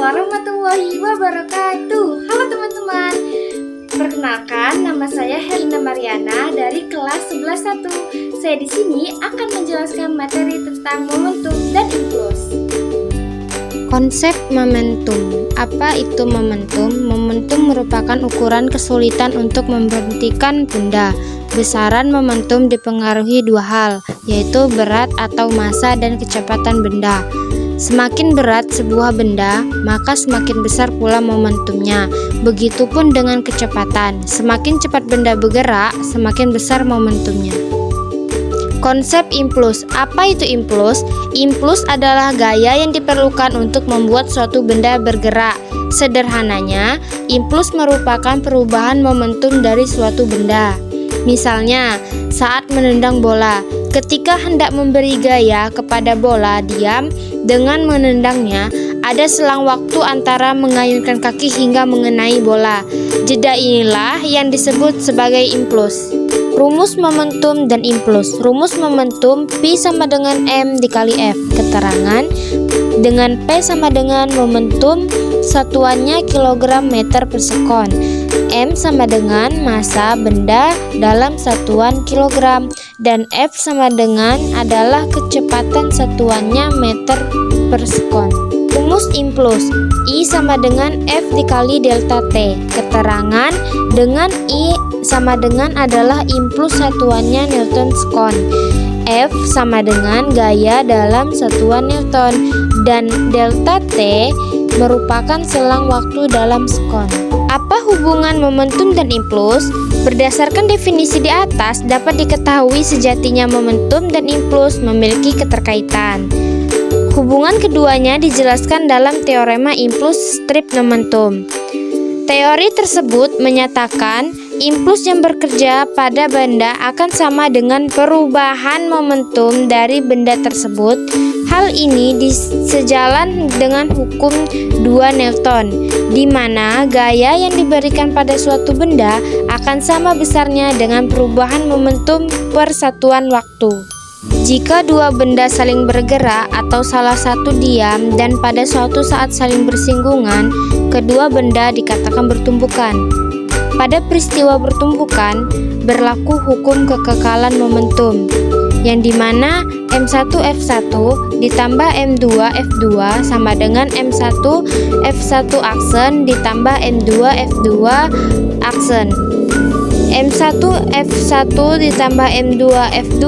warahmatullahi wabarakatuh. Halo teman-teman. Perkenalkan, nama saya Helena Mariana dari kelas 11-1. Saya di sini akan menjelaskan materi tentang momentum dan impuls. Konsep momentum. Apa itu momentum? Momentum merupakan ukuran kesulitan untuk memberhentikan benda. Besaran momentum dipengaruhi dua hal, yaitu berat atau massa dan kecepatan benda. Semakin berat sebuah benda, maka semakin besar pula momentumnya. Begitupun dengan kecepatan. Semakin cepat benda bergerak, semakin besar momentumnya. Konsep impuls. Apa itu impuls? Impuls adalah gaya yang diperlukan untuk membuat suatu benda bergerak. Sederhananya, impuls merupakan perubahan momentum dari suatu benda. Misalnya, saat menendang bola, ketika hendak memberi gaya kepada bola diam dengan menendangnya, ada selang waktu antara mengayunkan kaki hingga mengenai bola. Jeda inilah yang disebut sebagai impuls. Rumus momentum dan impuls. Rumus momentum P sama dengan M dikali F. Keterangan dengan P sama dengan momentum, satuannya kilogram meter per sekon. M sama dengan massa benda dalam satuan kilogram, dan F sama dengan adalah kecepatan satuannya meter per sekon. Rumus impuls I sama dengan F dikali delta T. Keterangan dengan I sama dengan adalah impuls satuannya Newton sekon. F sama dengan gaya dalam satuan Newton, dan delta T merupakan selang waktu dalam sekon. Apa hubungan momentum dan impuls? Berdasarkan definisi di atas, dapat diketahui sejatinya momentum dan impuls memiliki keterkaitan. Hubungan keduanya dijelaskan dalam teorema impuls strip momentum. Teori tersebut menyatakan impuls yang bekerja pada benda akan sama dengan perubahan momentum dari benda tersebut. Hal ini sejalan dengan hukum 2 Newton, di mana gaya yang diberikan pada suatu benda akan sama besarnya dengan perubahan momentum per satuan waktu. Jika dua benda saling bergerak atau salah satu diam dan pada suatu saat saling bersinggungan, kedua benda dikatakan bertumbukan. Pada peristiwa bertumbukan, berlaku hukum kekekalan momentum, yang dimana M1 F1 ditambah M2 F2 sama dengan M1 F1 aksen ditambah M2 F2 aksen. M1 F1 ditambah M2 F2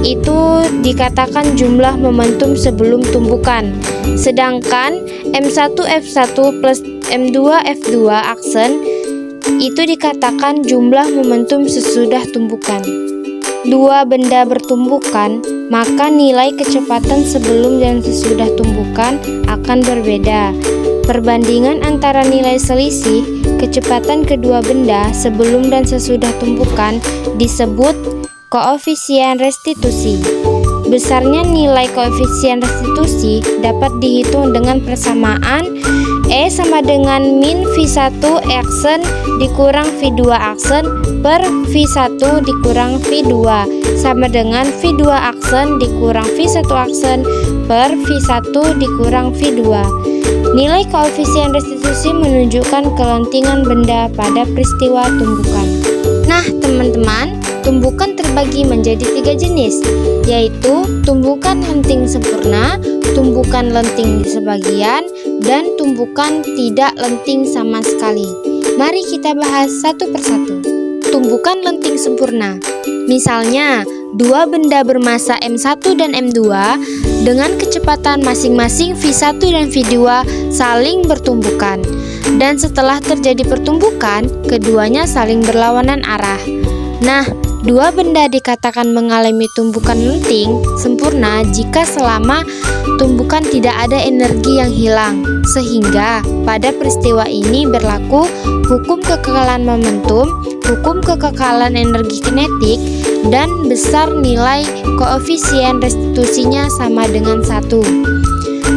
itu dikatakan jumlah momentum sebelum tumbukan. Sedangkan M1 F1 plus M2 F2 aksen itu dikatakan jumlah momentum sesudah tumbukan. Dua benda bertumbukan, maka nilai kecepatan sebelum dan sesudah tumbukan akan berbeda. Perbandingan antara nilai selisih kecepatan kedua benda sebelum dan sesudah tumbukan disebut koefisien restitusi. Besarnya nilai koefisien restitusi dapat dihitung dengan persamaan E sama dengan min V1 aksen dikurang V2 aksen per V1 dikurang V2 sama dengan V2 aksen dikurang V1 aksen per V1 dikurang V2. Nilai koefisien restitusi menunjukkan kelentingan benda pada peristiwa tumbukan. Nah teman-teman, tumbukan terbagi menjadi 3 jenis, yaitu tumbukan lenting sempurna, tumbukan lenting sebagian, dan tumbukan tidak lenting sama sekali. Mari kita bahas satu persatu. Tumbukan lenting sempurna. Misalnya, dua benda bermassa M1 dan M2 dengan kecepatan masing-masing V1 dan V2 saling bertumbukan. Dan setelah terjadi pertumbukan, keduanya saling berlawanan arah. Nah, dua benda dikatakan mengalami tumbukan lenting sempurna jika selama tumbukan tidak ada energi yang hilang, sehingga pada peristiwa ini berlaku hukum kekekalan momentum, hukum kekekalan energi kinetik, dan besar nilai koefisien restitusinya sama dengan 1.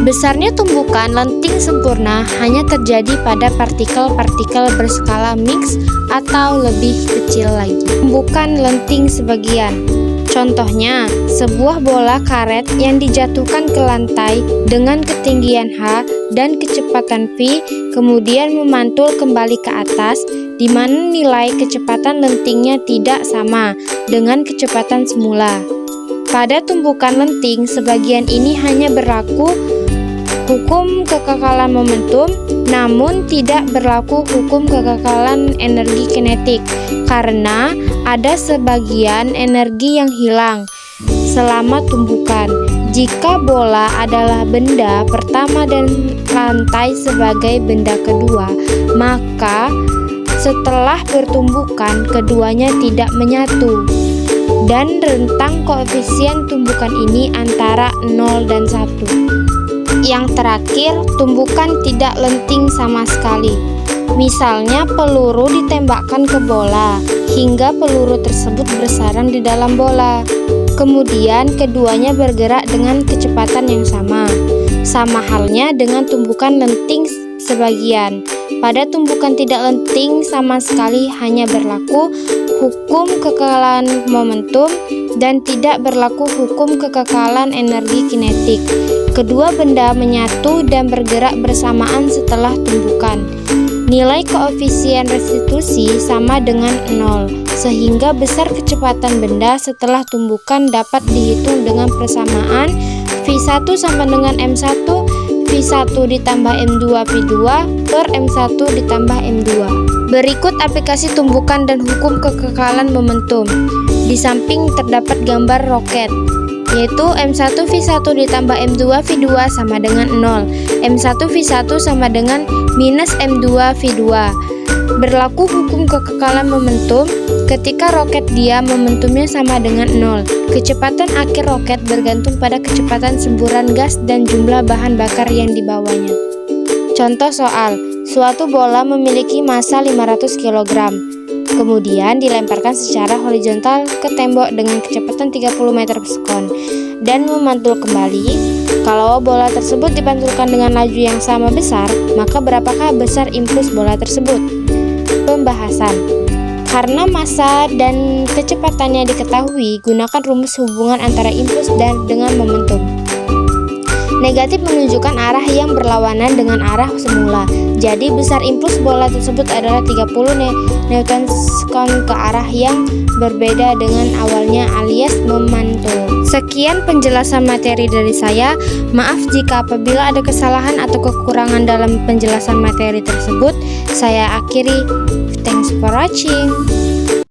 Besarnya tumbukan lenting sempurna hanya terjadi pada partikel-partikel berskala mix atau lebih kecil lagi. Tumbukan lenting sebagian. Contohnya, sebuah bola karet yang dijatuhkan ke lantai dengan ketinggian H dan kecepatan v, kemudian memantul kembali ke atas, di mana nilai kecepatan lentingnya tidak sama dengan kecepatan semula. Pada tumbukan lenting, sebagian ini hanya berlaku hukum kekekalan momentum, namun tidak berlaku hukum kekekalan energi kinetik, karena ada sebagian energi yang hilang selama tumbukan. Jika bola adalah benda pertama dan lantai sebagai benda kedua, maka setelah bertumbukan keduanya tidak menyatu, dan rentang koefisien tumbukan ini antara 0 dan 1. Yang terakhir, tumbukan tidak lenting sama sekali. Misalnya peluru ditembakkan ke bola hingga peluru tersebut bersarang di dalam bola. Kemudian keduanya bergerak dengan kecepatan yang sama. Sama halnya dengan tumbukan lenting sebagian. Pada tumbukan tidak lenting sama sekali hanya berlaku hukum kekekalan momentum dan tidak berlaku hukum kekekalan energi kinetik. Kedua benda menyatu dan bergerak bersamaan setelah tumbukan. Nilai koefisien restitusi sama dengan 0, sehingga besar kecepatan benda setelah tumbukan dapat dihitung dengan persamaan V1 sama dengan M1, V1 ditambah M2 V2 per M1 ditambah M2. Berikut aplikasi tumbukan dan hukum kekekalan momentum. Di samping terdapat gambar roket, yaitu M1 V1 ditambah M2 V2 sama dengan 0. M1 V1 sama dengan minus M2 V2. Berlaku hukum kekekalan momentum ketika roket dia momentumnya sama dengan 0. Kecepatan akhir roket bergantung pada kecepatan semburan gas dan jumlah bahan bakar yang dibawanya. Contoh soal, suatu bola memiliki massa 500 kg. Kemudian dilemparkan secara horizontal ke tembok dengan kecepatan 30 meter per sekon dan memantul kembali. Kalau bola tersebut dipantulkan dengan laju yang sama besar, maka berapakah besar impuls bola tersebut? Pembahasan. Karena massa dan kecepatannya diketahui, gunakan rumus hubungan antara impuls dan dengan momentum. Negatif menunjukkan arah yang berlawanan dengan arah semula. Jadi besar impuls bola tersebut adalah 30 Newton sekon ke arah yang berbeda dengan awalnya alias memantul. Sekian penjelasan materi dari saya. Maaf jika apabila ada kesalahan atau kekurangan dalam penjelasan materi tersebut. Saya akhiri. Thanks for watching.